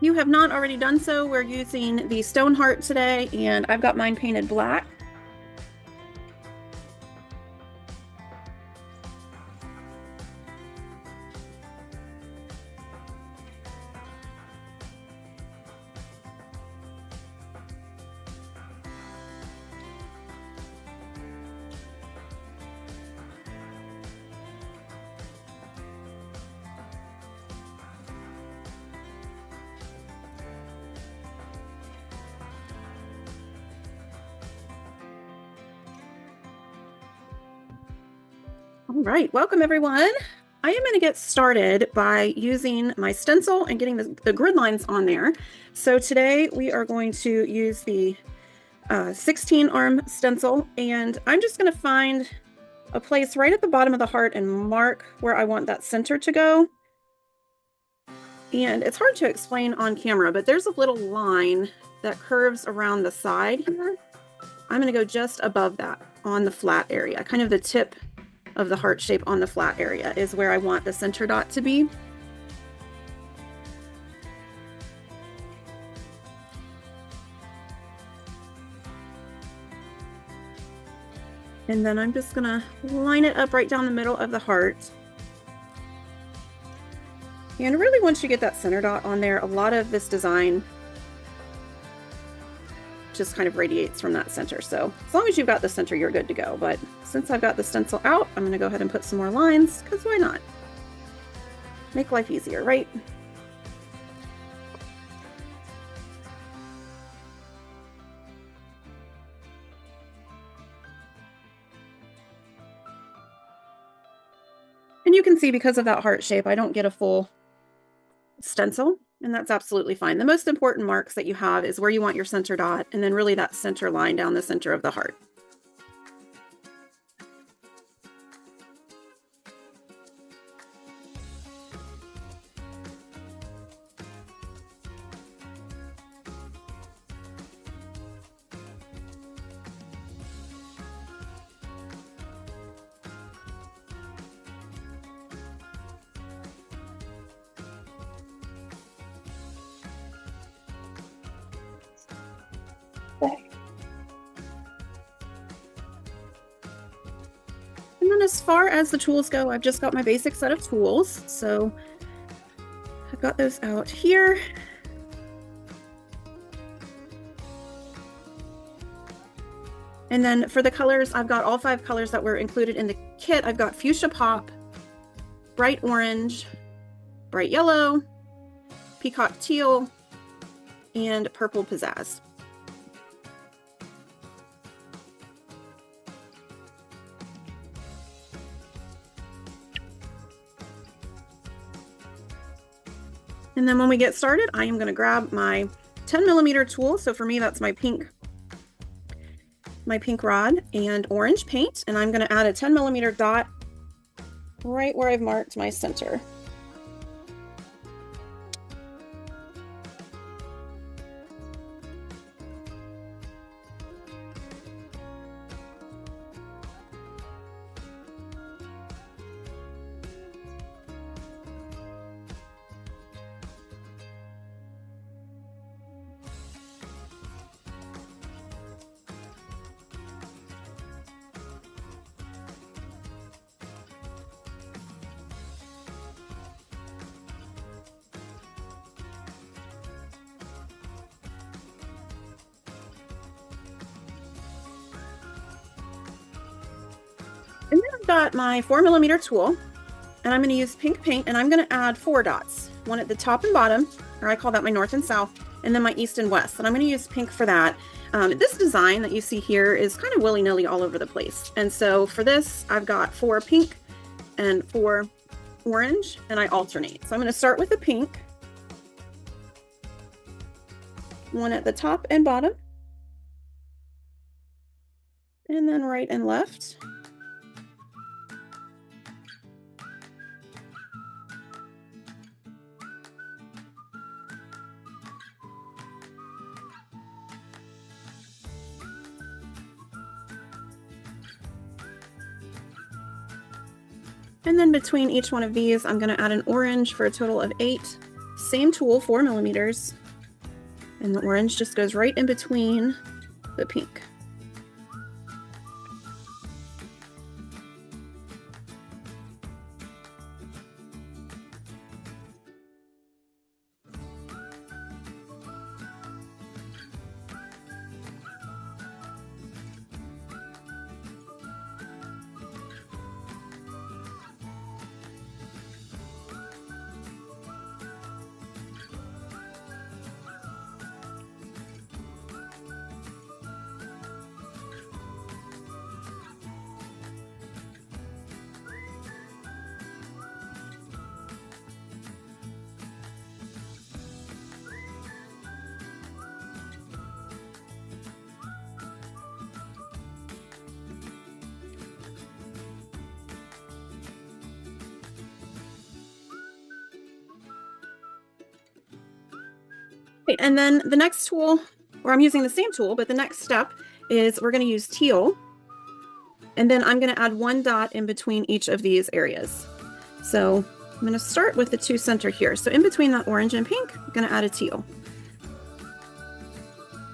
you have not already done so, we're using the stone heart today, and I've got mine painted black. All right, welcome everyone. I am going to get started by using my stencil and getting the grid lines on there. So today we are going to use the 16 arm stencil, and I'm just going to find a place right at the bottom of the heart and mark where I want that center to go. And it's hard to explain on camera, but there's a little line that curves around the side here. I'm going to go just above that on the flat area, kind of the tip of the heart shape on the flat area is where I want the center dot to be. And then I'm just gonna line it up right down the middle of the heart. And really, once you get that center dot on there, a lot of this design just kind of radiates from that center. So as long as you've got the center, you're good to go. But since I've got the stencil out, I'm going to go ahead and put some more lines, because why not? Make life easier, right? And you can see, because of that heart shape, I don't get a full stencil, and that's absolutely fine. The most important marks that you have is where you want your center dot, and then really that center line down the center of the heart. And then as far as the tools go, I've just got my basic set of tools. So I've got those out here. And then for the colors, I've got all 5 colors that were included in the kit. I've got Fuchsia Pop, Bright Orange, Bright Yellow, Peacock Teal, and Purple Pizazz. And then when we get started, I am going to grab my 10mm tool. So for me, that's my pink rod and orange paint. And I'm going to add a 10mm dot right where I've marked my center. And then I've got my 4mm tool, and I'm going to use pink paint, and I'm going to add 4 dots, one at the top and bottom, or I call that my north and south, and then my east and west. And I'm going to use pink for that. This design that you see here is kind of willy-nilly all over the place. And so for this, I've got 4 pink and 4 orange, and I alternate. So I'm going to start with the pink, one at the top and bottom, and then right and left. And then between each one of these, I'm going to add an orange for a total of 8 same tool, 4mm, and the orange just goes right in between the pink. Okay, and then the next tool, or I'm using the same tool, but the next step is we're going to use teal. And then I'm going to add 1 dot in between each of these areas. So I'm going to start with the 2 center here. So in between that orange and pink, I'm going to add a teal.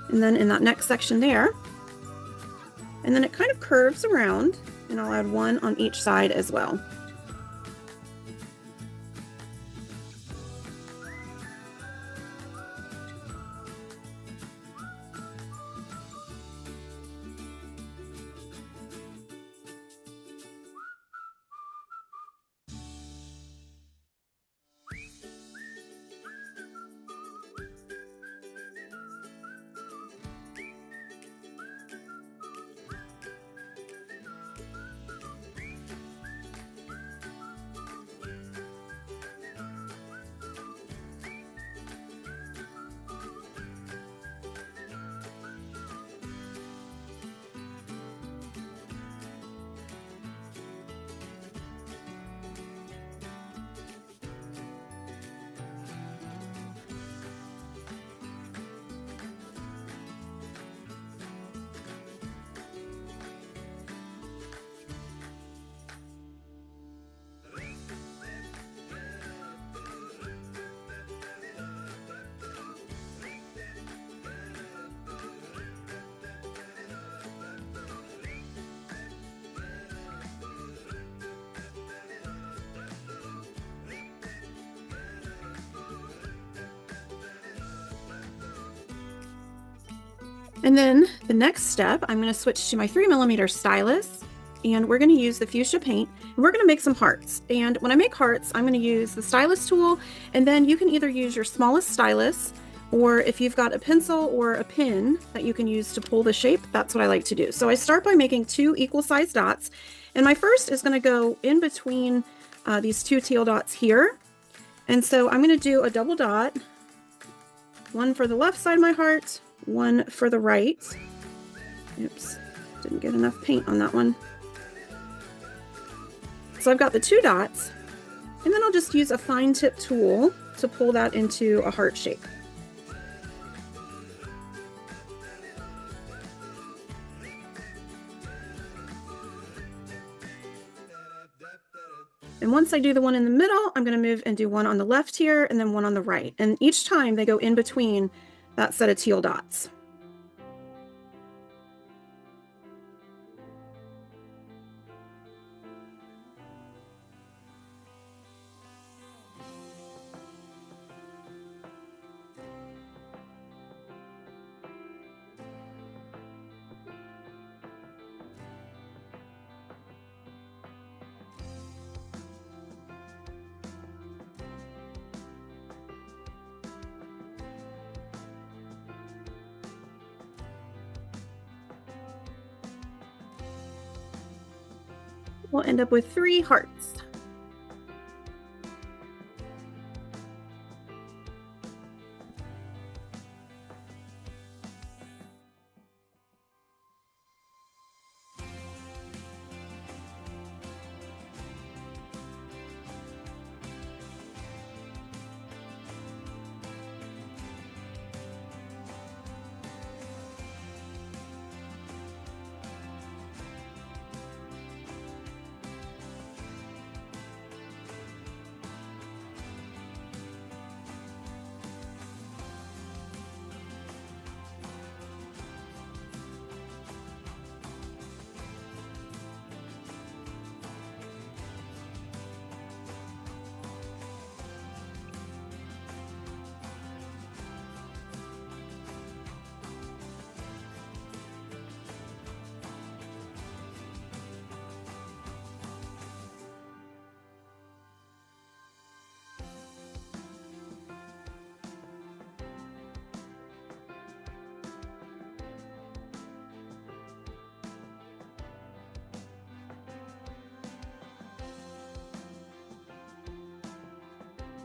And then in that next section there, and then it kind of curves around, and I'll add 1 on each side as well. And then the next step, I'm going to switch to my 3mm stylus, and we're going to use the Fuchsia paint, and we're going to make some hearts. And when I make hearts, I'm going to use the stylus tool, and then you can either use your smallest stylus, or if you've got a pencil or a pin that you can use to pull the shape, that's what I like to do. So I start by making 2 equal-sized dots, and my first is going to go in between these 2 teal dots here. And so I'm going to do a double dot, 1 for the left side of my heart, 1 for the right. Oops, didn't get enough paint on that one. So I've got the 2 dots, and then I'll just use a fine tip tool to pull that into a heart shape. And once I do the one in the middle, I'm going to move and do 1 on the left here, and then 1 on the right. And each time they go in between that set of teal dots. We'll end up with 3 hearts.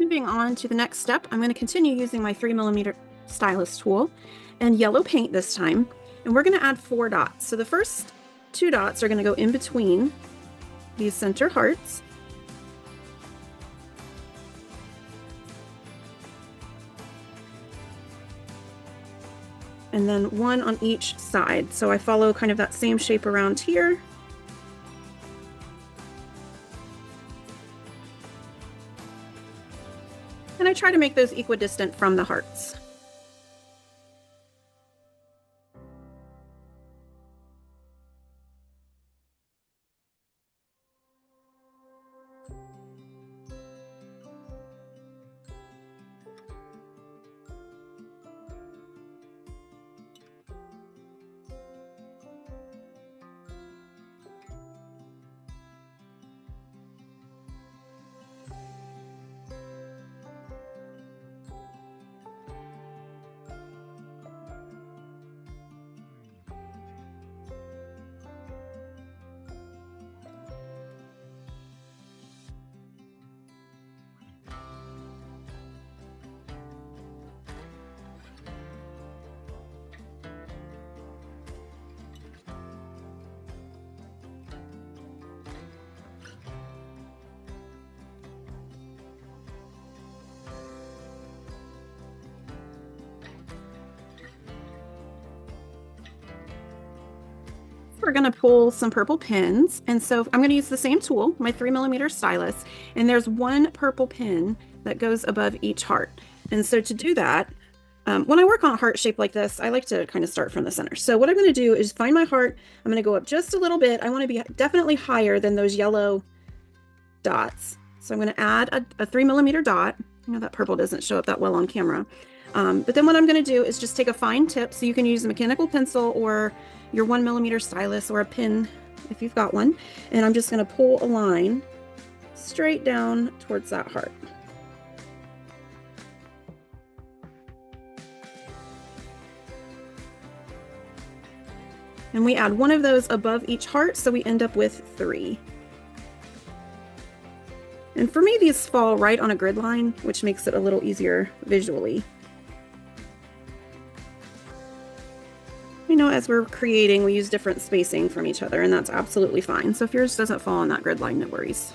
Moving on to the next step, I'm going to continue using my 3mm stylus tool and yellow paint this time, and we're going to add 4 dots. So the first 2 dots are going to go in between these center hearts. And then 1 on each side. So I follow kind of that same shape around here. And I try to make those equidistant from the hearts. We're going to pull some purple pins, and so I'm going to use the same tool, my 3mm stylus, and there's 1 purple pin that goes above each heart. And so to do that, when I work on a heart shape like this, I like to kind of start from the center. So what I'm going to do is find my heart. I'm going to go up just a little bit. I want to be definitely higher than those yellow dots. So I'm going to add a 3mm dot. I know that purple doesn't show up that well on camera. But then what I'm going to do is just take a fine tip. So you can use a mechanical pencil or your 1mm stylus or a pin if you've got one. And I'm just going to pull a line straight down towards that heart. And we add 1 of those above each heart, so we end up with 3. And for me, these fall right on a grid line, which makes it a little easier visually. You know, as we're creating, we use different spacing from each other, and that's absolutely fine. So if yours doesn't fall on that grid line, no worries.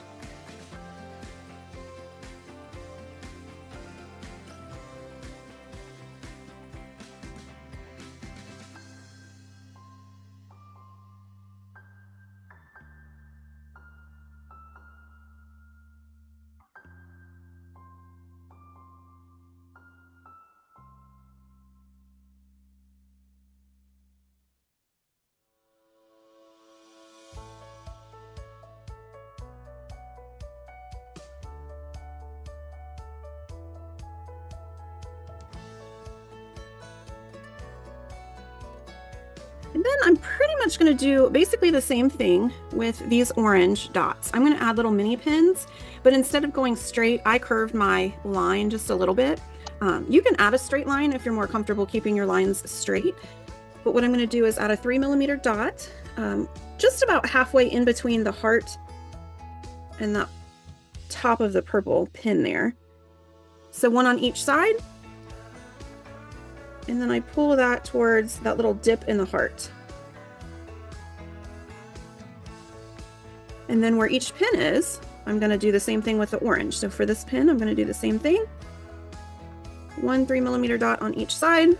And then I'm pretty much going to do basically the same thing with these orange dots. I'm going to add little mini pins, but instead of going straight, I curved my line just a little bit. You can add a straight line if you're more comfortable keeping your lines straight. But what I'm going to do is add a 3mm dot, just about halfway in between the heart and the top of the purple pin there. So 1 on each side. And then I pull that towards that little dip in the heart. And then where each pin is, I'm going to do the same thing with the orange. So for this pin, I'm going to do the same thing. 1 3mm dot on each side.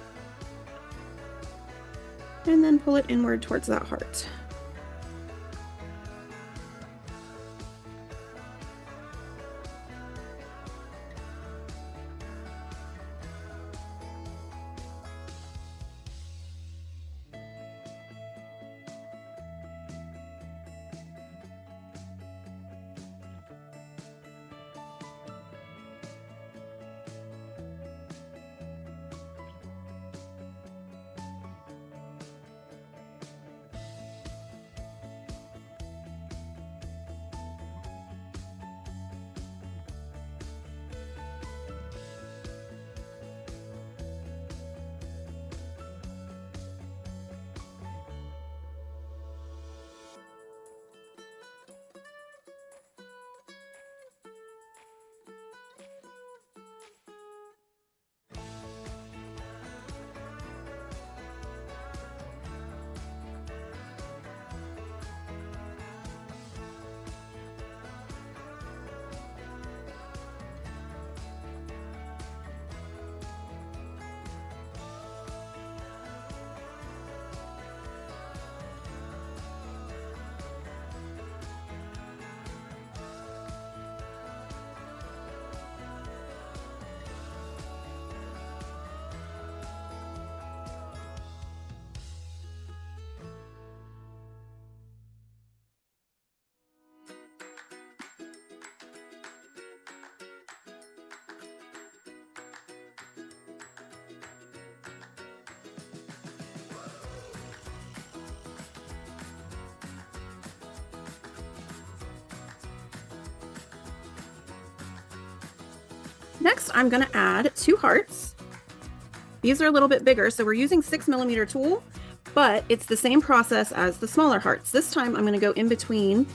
And then pull it inward towards that heart. Next, I'm going to add 2 hearts. These are a little bit bigger, so we're using 6mm tool, but it's the same process as the smaller hearts. This time I'm going to go in between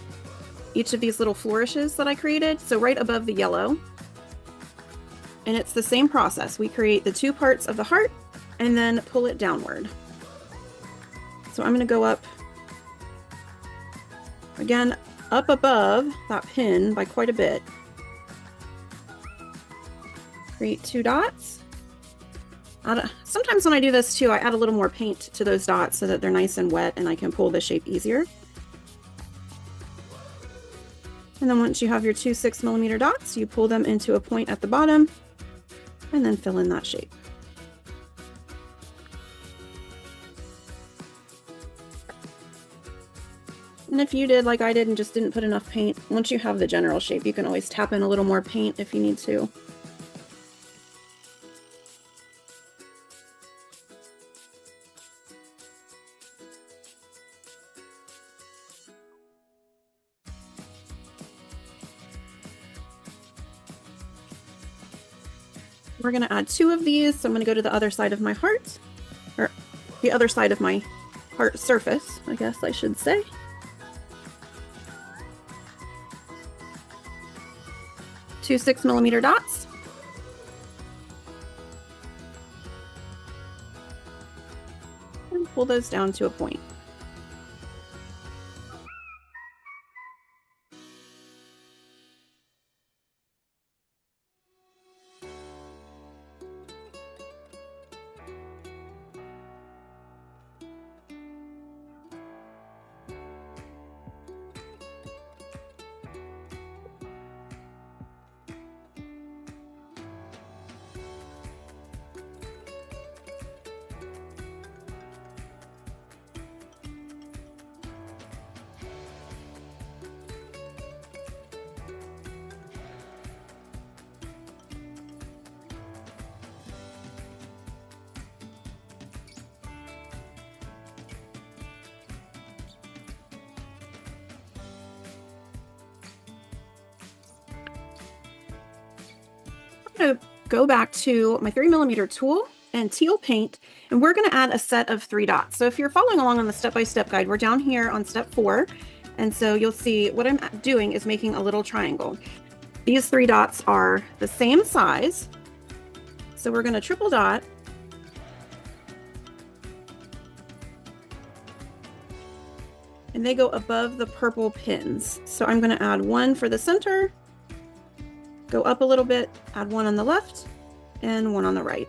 each of these little flourishes that I created, so right above the yellow. And it's the same process. We create the 2 parts of the heart and then pull it downward. So I'm going to go up, again, up above that pin by quite a bit. Create 2 dots. Sometimes when I do this too, I add a little more paint to those dots so that they're nice and wet and I can pull the shape easier. And then once you have your 2 6mm dots, you pull them into a point at the bottom and then fill in that shape. And if you did like I did and just didn't put enough paint, once you have the general shape, you can always tap in a little more paint if you need to. We're going to add 2 of these, so I'm going to go to the other side of my heart, or the other side of my heart surface, I guess I should say. Two 6mm dots. And pull those down to a point. I'm going to go back to my 3mm tool and teal paint, and we're going to add a set of 3 dots. So if you're following along on the step-by-step guide, we're down here on step 4, and so you'll see what I'm doing is making a little triangle. These 3 dots are the same size, so we're going to triple dot. And they go above the purple pins. So I'm going to add 1 for the center, go up a little bit, add 1 on the left, and 1 on the right.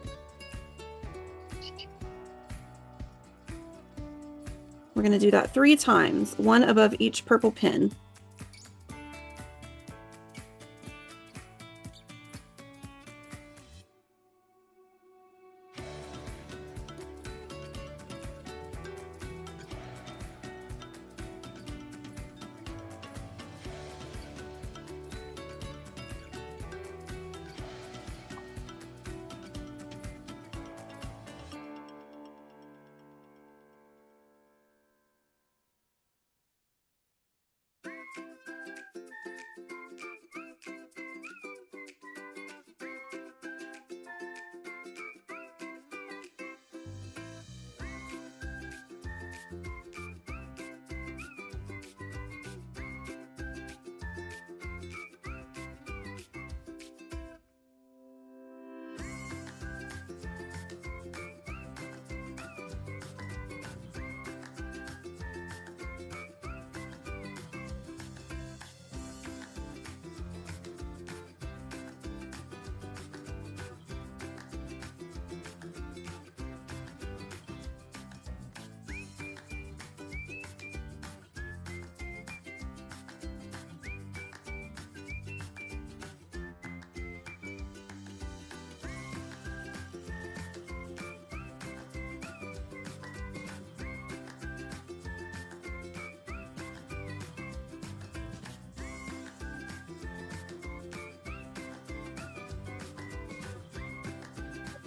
We're going to do that 3 times, 1 above each purple pin.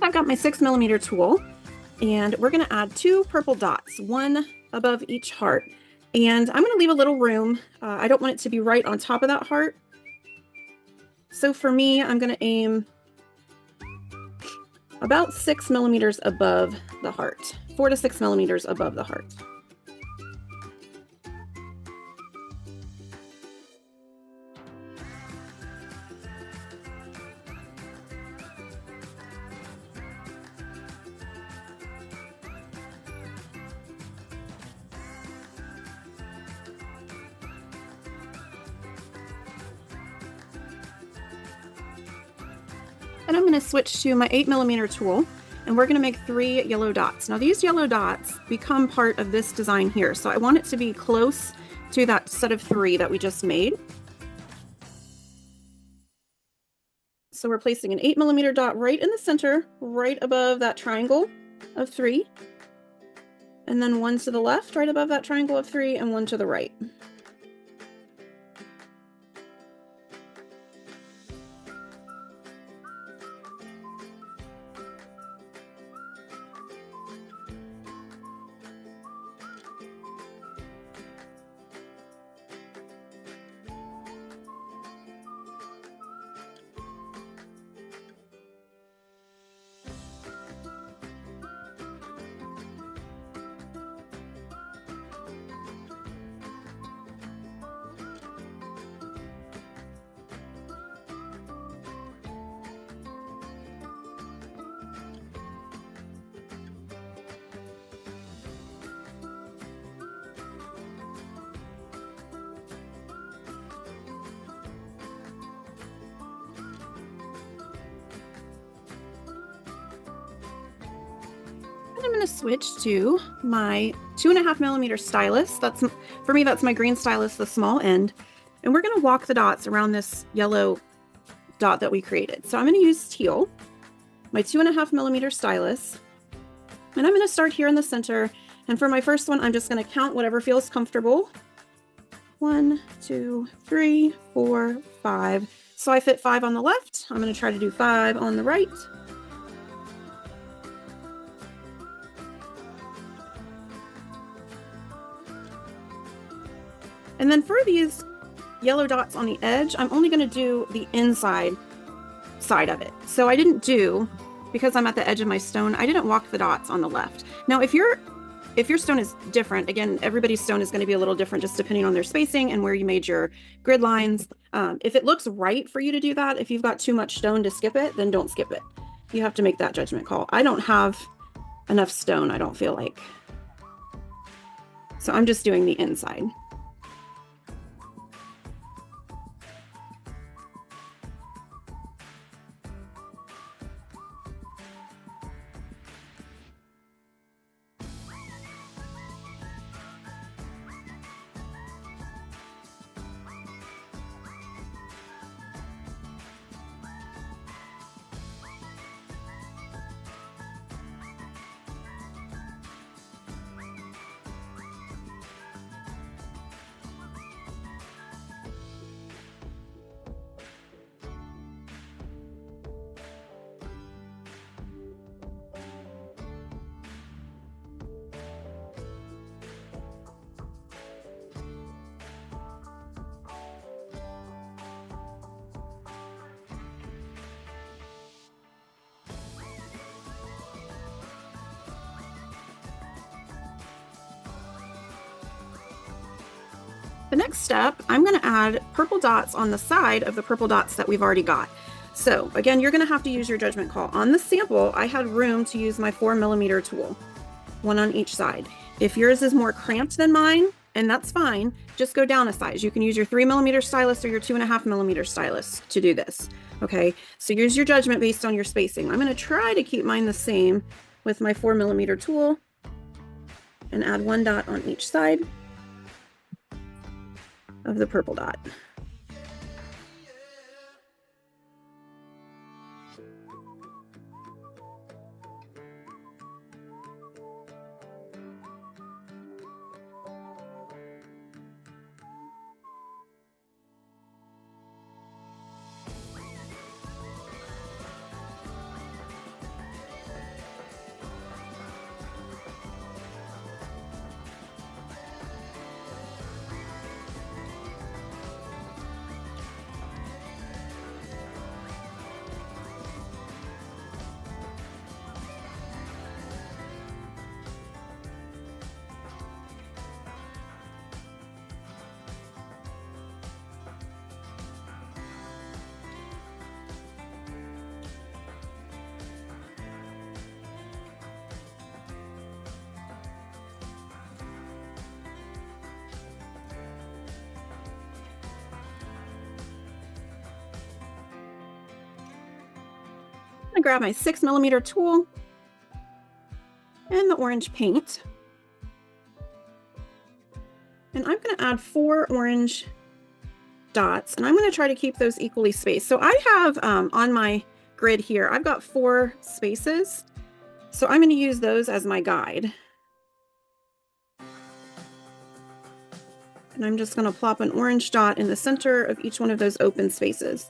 I've got my 6mm tool, and we're going to add 2 purple dots, 1 above each heart. And I'm going to leave a little room. I don't want it to be right on top of that heart. So for me, I'm going to aim about 6 millimeters above the heart, 4 to 6 millimeters above the heart. And I'm going to switch to my 8mm tool, and we're going to make 3 yellow dots. Now these yellow dots become part of this design here, so I want it to be close to that set of 3 that we just made. So we're placing an 8mm dot right in the center, right above that triangle of 3, and then 1 to the left, right above that triangle of 3, and 1 to the right. I'm going to switch to my 2.5mm stylus. That's, for me, that's my green stylus, the small end. And we're going to walk the dots around this yellow dot that we created. So I'm going to use Teal, my 2.5mm stylus. And I'm going to start here in the center. And for my first one, I'm just going to count whatever feels comfortable. 1, 2, 3, 4, 5. So I fit 5 on the left. I'm going to try to do 5 on the right. And then for these yellow dots on the edge, I'm only going to do the inside side of it. So I didn't do, because I'm at the edge of my stone, I didn't walk the dots on the left. Now, if your stone is different, again, everybody's stone is going to be a little different just depending on their spacing and where you made your grid lines. If it looks right for you to do that, if you've got too much stone to skip it, then don't skip it. You have to make that judgment call. I don't have enough stone, I don't feel like. So I'm just doing the inside. The next step, I'm going to add purple dots on the side of the purple dots that we've already got. So again, you're going to have to use your judgment call. On the sample, I had room to use my 4mm tool, 1 on each side. If yours is more cramped than mine, and that's fine, just go down a size. You can use your 3mm stylus or your 2.5mm stylus to do this. Okay, so use your judgment based on your spacing. I'm going to try to keep mine the same with my 4mm tool and add 1 dot on each side of the purple dot. gonna grab my 6mm tool and the orange paint. And I'm gonna add 4 orange dots, and I'm gonna try to keep those equally spaced. So I have on my grid here, I've got 4 spaces. So I'm gonna use those as my guide. And I'm just gonna plop an orange dot in the center of each one of those open spaces.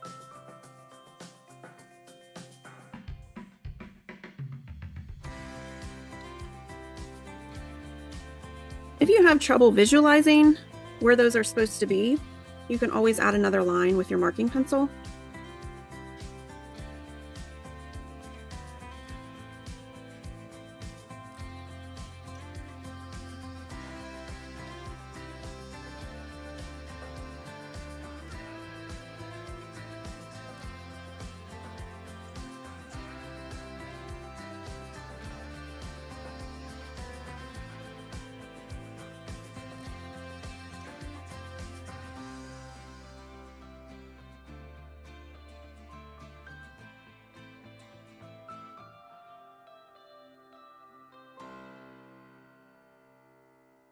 If you have trouble visualizing where those are supposed to be, you can always add another line with your marking pencil.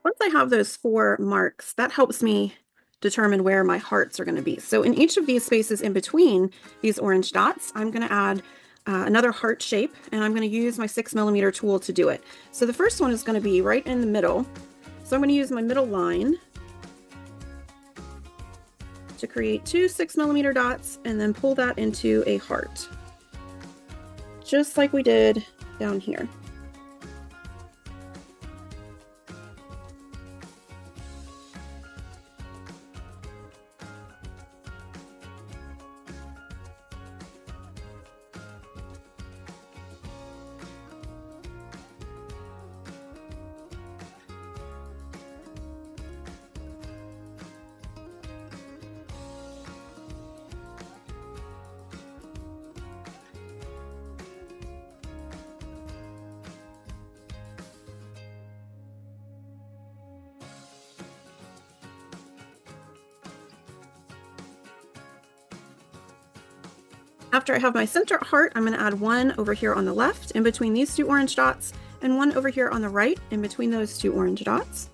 Once I have those 4 marks, that helps me determine where my hearts are going to be. So in each of these spaces in between these orange dots, I'm going to add another heart shape, and I'm going to use my 6mm tool to do it. So the first one is going to be right in the middle. So I'm going to use my middle line to create 2 6mm dots and then pull that into a heart, just like we did down here. After I have my center heart, I'm going to add 1 over here on the left in between these 2 orange dots, and 1 over here on the right in between those 2 orange dots.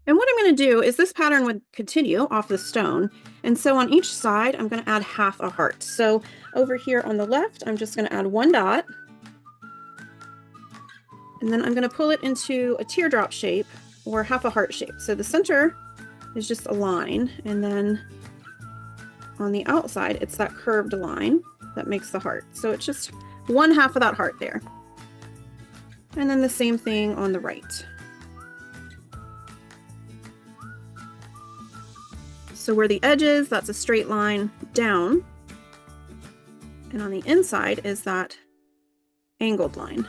And what I'm going to do is this pattern would continue off the stone. And so on each side, I'm going to add half a heart. So over here on the left, I'm just going to add 1 dot. And then I'm going to pull it into a teardrop shape or half a heart shape. So the center is just a line. And then on the outside, it's that curved line that makes the heart. So it's just 1/2 of that heart there. And then the same thing on the right. So where the edge is, that's a straight line down. And on the inside is that angled line.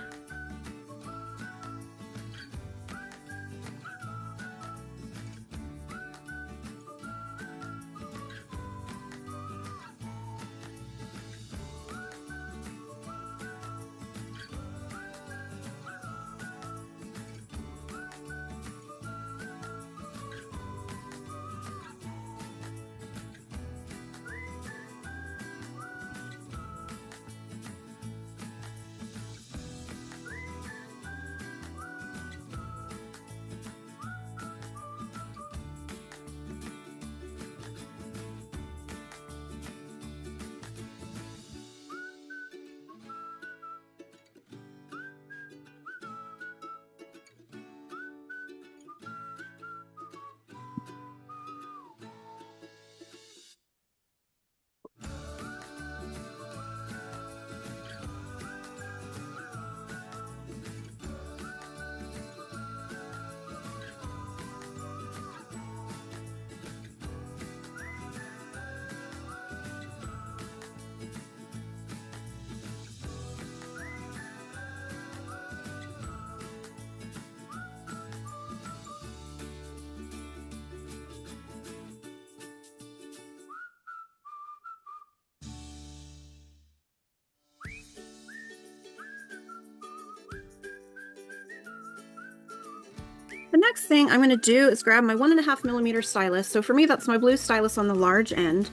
The next thing I'm going to do is grab my 1.5mm stylus. So for me, that's my blue stylus on the large end.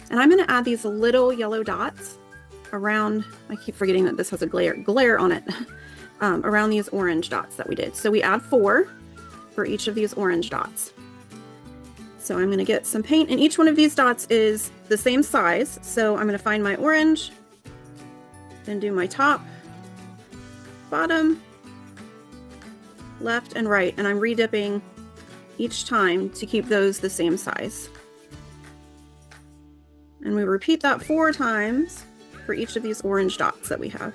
And I'm going to add these little yellow dots around, I keep forgetting that this has a glare on it, around these orange dots that we did. So we add 4 for each of these orange dots. So I'm going to get some paint, and each one of these dots is the same size. So I'm going to find my orange, then do my top, bottom, left, and right. And I'm redipping each time to keep those the same size. And we repeat that 4 times for each of these orange dots that we have.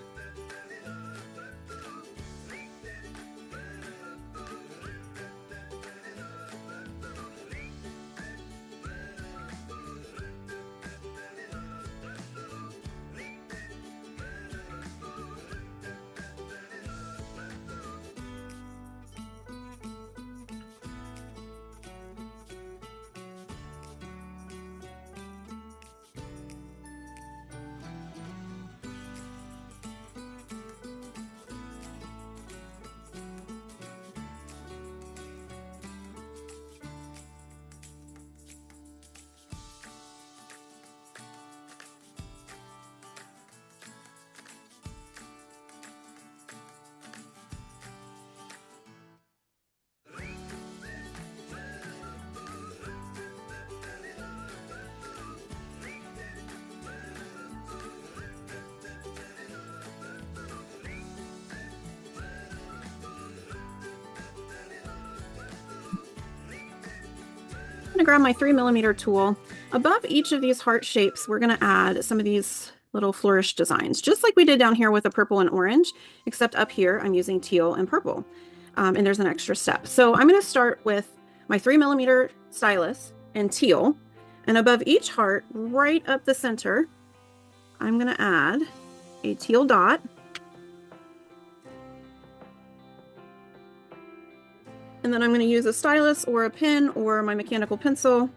I'm going to grab my 3mm tool. Above each of these heart shapes, we're going to add some of these little flourish designs, just like we did down here with the purple and orange, except up here I'm using teal and purple. And there's an extra step. So I'm going to start with my 3mm stylus and teal, and above each heart, right up the center, I'm going to add a teal dot. And then I'm going to use a stylus or a pen or my mechanical pencil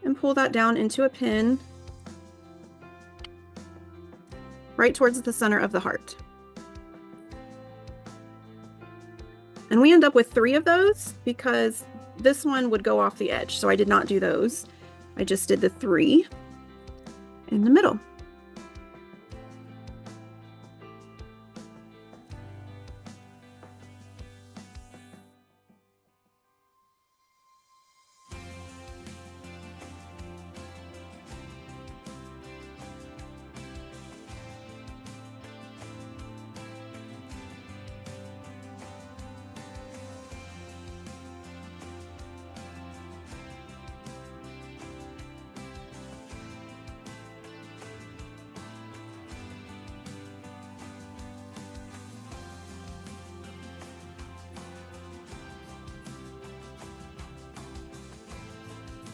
and pull that down into a pin right towards the center of the heart. And we end up with 3 of those because this one would go off the edge. So I did not do those. I just did the 3 in the middle.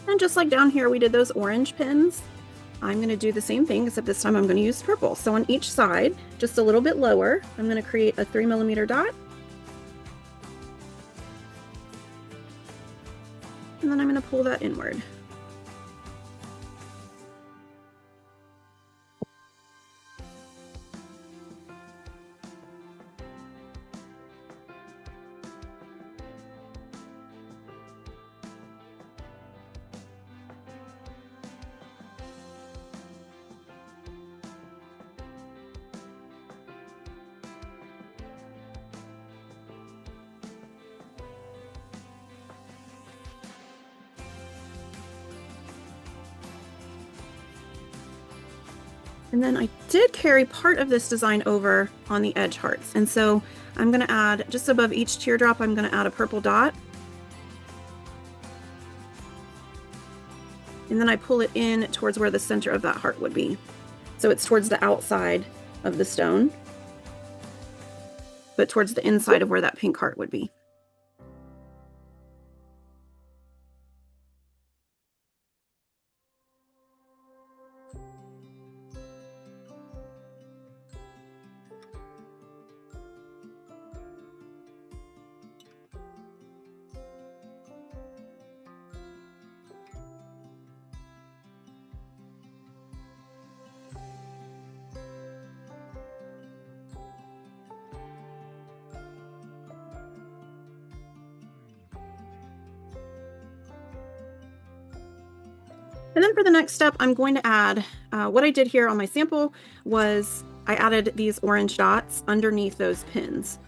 And just like down here we did those orange pins, I'm going to do the same thing, except this time I'm going to use purple. So on each side, just a little bit lower, I'm going to create a 3mm dot. And then I'm going to pull that inward. And then I did carry part of this design over on the edge hearts. And so I'm going to add, just above each teardrop, I'm going to add a purple dot. And then I pull it in towards where the center of that heart would be. So it's towards the outside of the stone, but towards the inside of where that pink heart would be. And then for the next step, I'm going to add, what I did here on my sample was I added these orange dots underneath those pins.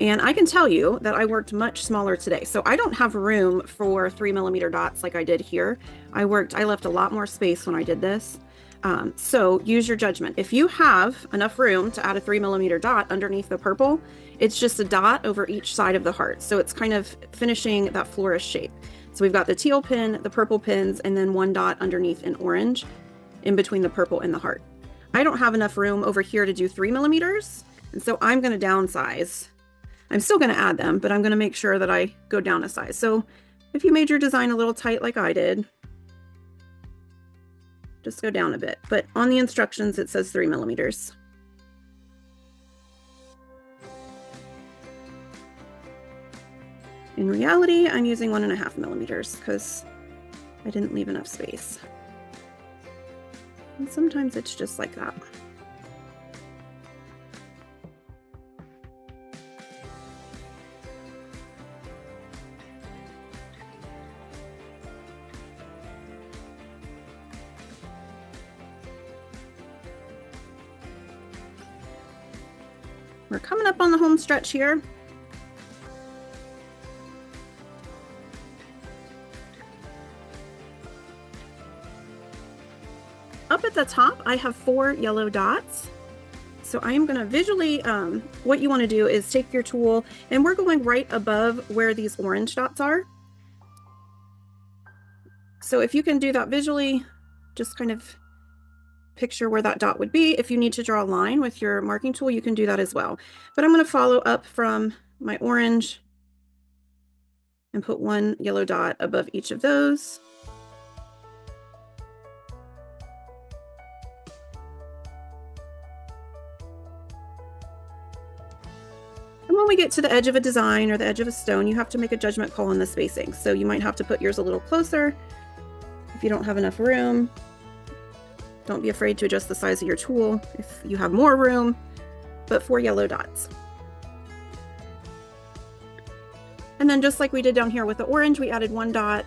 And I can tell you that I worked much smaller today. So I don't have room for 3mm dots like I did here. I left a lot more space when I did this. So use your judgment. If you have enough room to add a 3mm dot underneath the purple, it's just a dot over each side of the heart. So it's kind of finishing that flourish shape. So we've got the teal pin, the purple pins, and then one dot underneath in orange in between the purple and the heart. I don't have enough room over here to do 3mm, and so I'm going to downsize. I'm still going to add them, but I'm going to make sure that I go down a size. So if you made your design a little tight like I did, just go down a bit. But on the instructions, it says 3mm. In reality, I'm using 1.5mm because I didn't leave enough space. And sometimes it's just like that. We're coming up on the home stretch here. Up at the top, I have 4 yellow dots. So I am going to visually, what you want to do is take your tool, and we're going right above where these orange dots are. So if you can do that visually, just kind of picture where that dot would be. If you need to draw a line with your marking tool, you can do that as well. But I'm going to follow up from my orange and put 1 yellow dot above each of those. And when we get to the edge of a design or the edge of a stone, you have to make a judgment call on the spacing. So you might have to put yours a little closer if you don't have enough room. Don't be afraid to adjust the size of your tool if you have more room, but 4 yellow dots. And then just like we did down here with the orange, we added 1 dot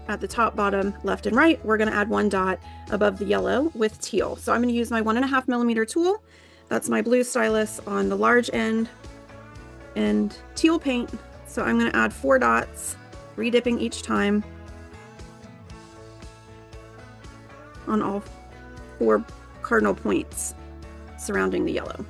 at the top, bottom, left, and right. We're going to add 1 dot above the yellow with teal. So I'm going to use my 1.5mm tool. That's my blue stylus on the large end, and teal paint. So I'm going to add 4 dots, redipping each time on all 4 cardinal points surrounding the yellow.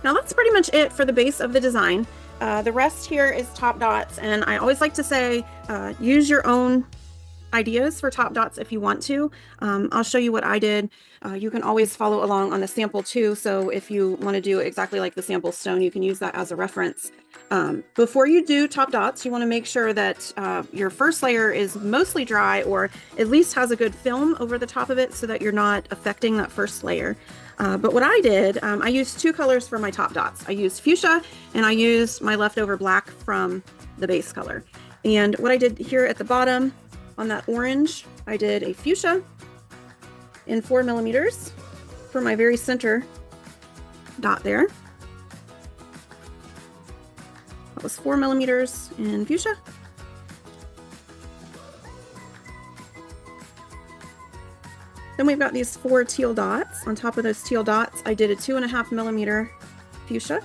Now that's pretty much it for the base of the design. The rest here is top dots, and I always like to say use your own ideas for top dots if you want to. I'll show you what I did. You can always follow along on the sample too, so if you want to do exactly like the sample stone, you can use that as a reference. Before you do top dots, you want to make sure that your first layer is mostly dry, or at least has a good film over the top of it so that you're not affecting that first layer. But what I did, I used 2 colors for my top dots. I used fuchsia, and I used my leftover black from the base color. And what I did here at the bottom on that orange, I did a fuchsia in 4mm. for my very center dot there. That was 4 millimeters in fuchsia. Then we've got these 4 teal dots. On top of those teal dots, I did a 2.5 millimeter fuchsia.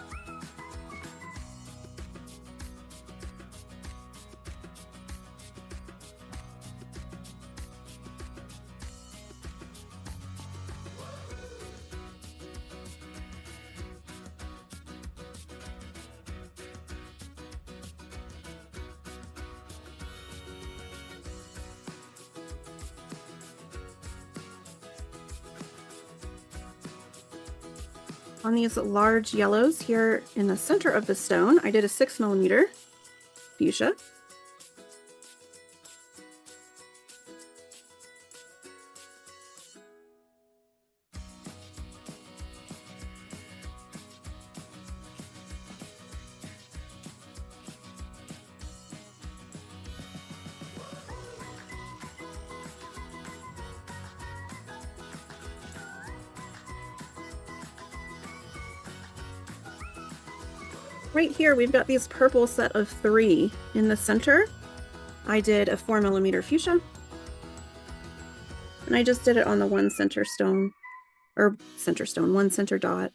On these large yellows here in the center of the stone, I did a 6 millimeter fuchsia. Right here, we've got these purple set of 3 in the center. I did a 4 millimeter fuchsia. And I just did it on the one center stone, or center stone, one center dot.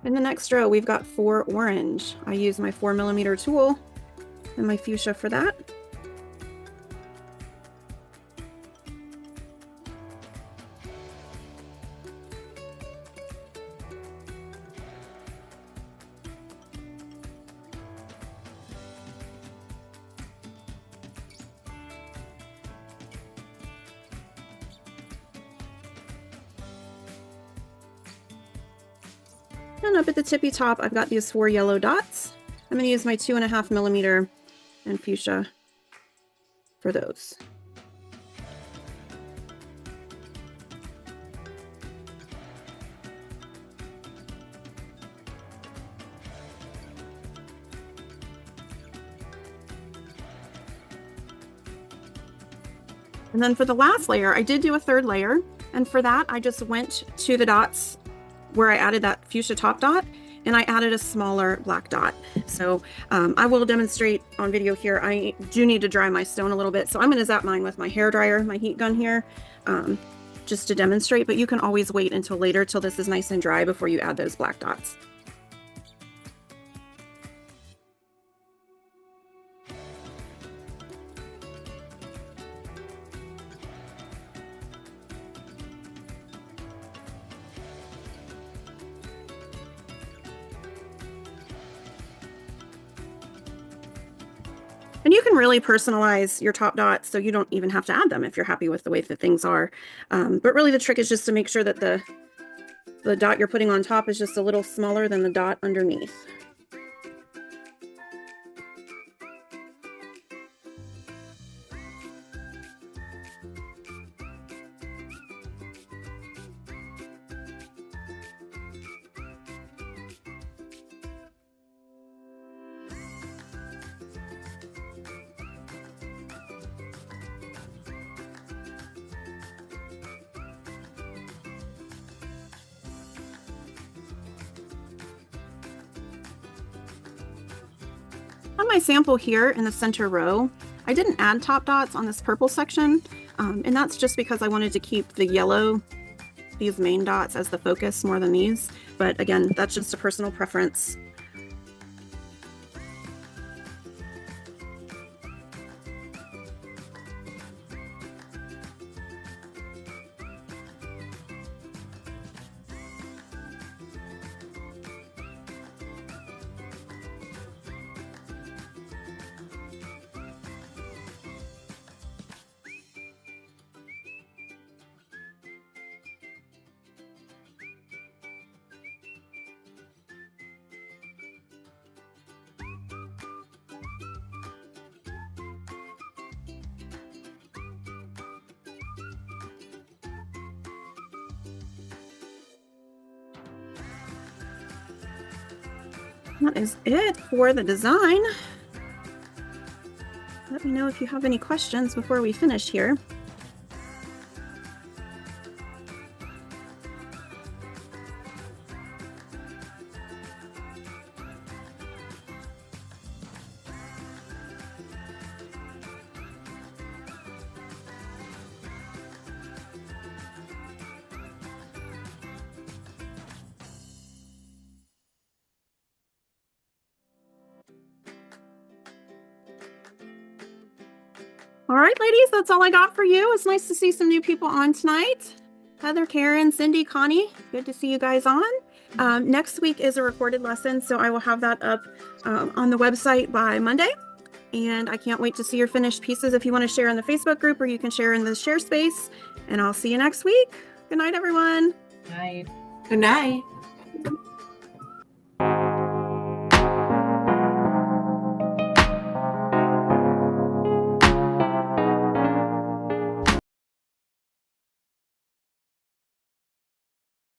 In the next row, we've got 4 orange. I use my 4 millimeter tool and my fuchsia for that. And up at the tippy top, I've got these 4 yellow dots. I'm going to use my 2.5 millimeter and fuchsia for those. And then for the last layer, I did do a 3rd layer. And for that, I just went to the dots where I added that fuchsia top dot, and I added a smaller black dot. So I will demonstrate on video here. I do need to dry my stone a little bit, so I'm going to zap mine with my hair dryer, my heat gun here, just to demonstrate, but you can always wait until later till this is nice and dry before you add those black dots. And you can really personalize your top dots so you don't even have to add them if you're happy with the way that things are. But really the trick is just to make sure that the dot you're putting on top is just a little smaller than the dot underneath. On my sample here in the center row, I didn't add top dots on this purple section, and that's just because I wanted to keep the yellow, these main dots, as the focus more than these. But again, that's just a personal preference. That is it for the design. Let me know if you have any questions before we finish here. All right, ladies, that's all I got for you. It's nice to see some new people on tonight. Heather, Karen, Cindy, Connie, good to see you guys on. Next week is a recorded lesson, so I will have that up on the website by Monday. And I can't wait to see your finished pieces. If you want to share in the Facebook group, or you can share in the share space. And I'll see you next week. Good night, everyone. Night. Good night.